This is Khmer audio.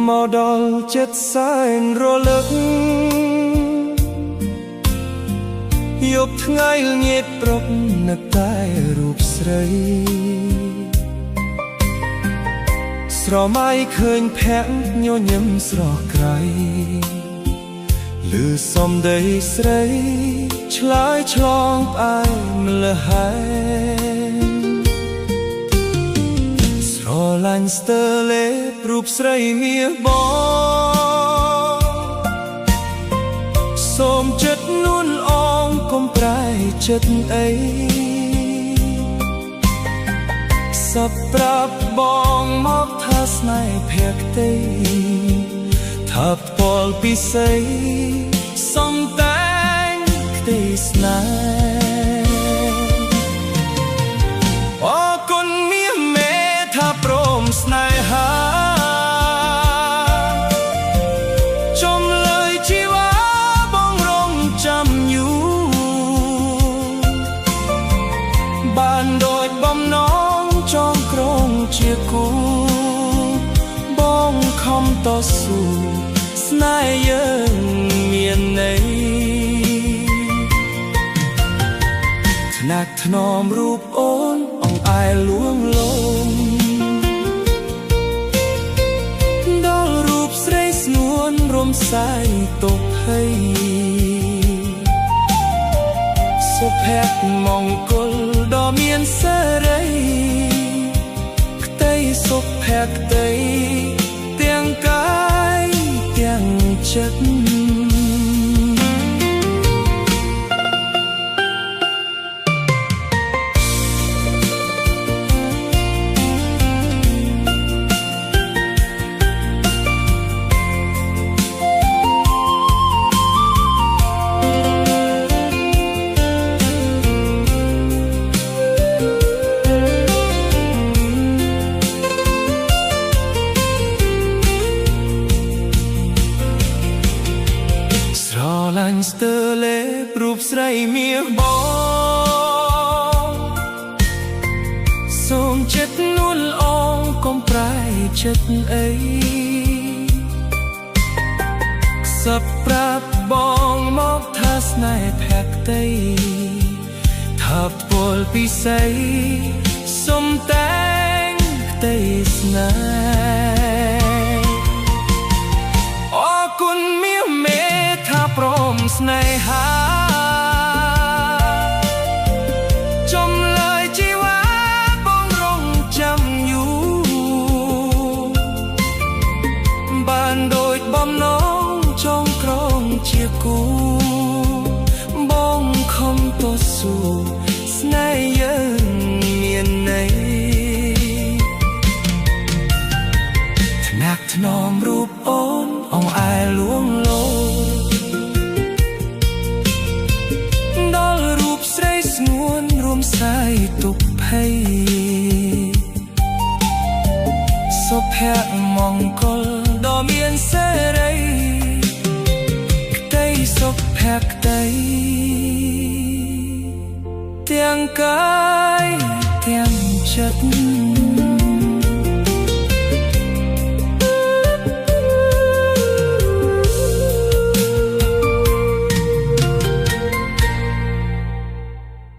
មកដល់ចិត្តសែនរលឹកយប់ថ្ងៃល្ងាចព្រប់នឹកតែរូបស្រីស្រមៃឃើញភ័ក្រញញឹមស្រស់ក្រៃឮសំដីស្រីឆ្លើយឆ្លងផ្អែមលហែស្រឡាញ់ស្ទើលេរូបស្រីមាសបងសូមចិត្តនួនអងកុំប្រែចិត្តអីសពប្រាប់បងមកថាស្នេហ៍ភក្តីថាពលពិសីសំតែងក្តីស្នេហ៍អរគុណមាសមេថាព្រមស្នេហាចំលើយជីវ៉ាបងរងចាំយូរបានដូចបំណងចងក្រងជាគូបងខំតស៊ូស្នេហ៍យើងមានន័យថ្នាក់ថ្នមរូបអូនអង្អែលលួងលោមដល់រូបស្រីស្ងួនរំសាយទុកហើយសុភមង្គលដ៏មានសេរីក្តីសុខភក្តីទាំងកាយទាំងចិត្តឡាញ់ស្ទើលេរូបស្រីមាសបងសូមចិត្តនួនអងកុំប្រែចិត្តអីសពប្រាប់បងមកថាស្នេហ៍ភក្តីថាពលពិសីសំតែងក្តីស្នេហ៍អរគុណមាសមេថាព្រមស្នេហាចំលើយជីវ៉ាបងរងចាំយូរបានដូចបំណងចងក្រងជាគូបងខំតស៊ូស្នេហ៍យើងមានន័យថ្នាក់ថ្នមរូបអូនអង្អែលលួងលោសាយទុកភ័យសុភមង្គលដ៏មានសេរីក្តីសុខភក្តីទាំងកាយទាំងចិត្ត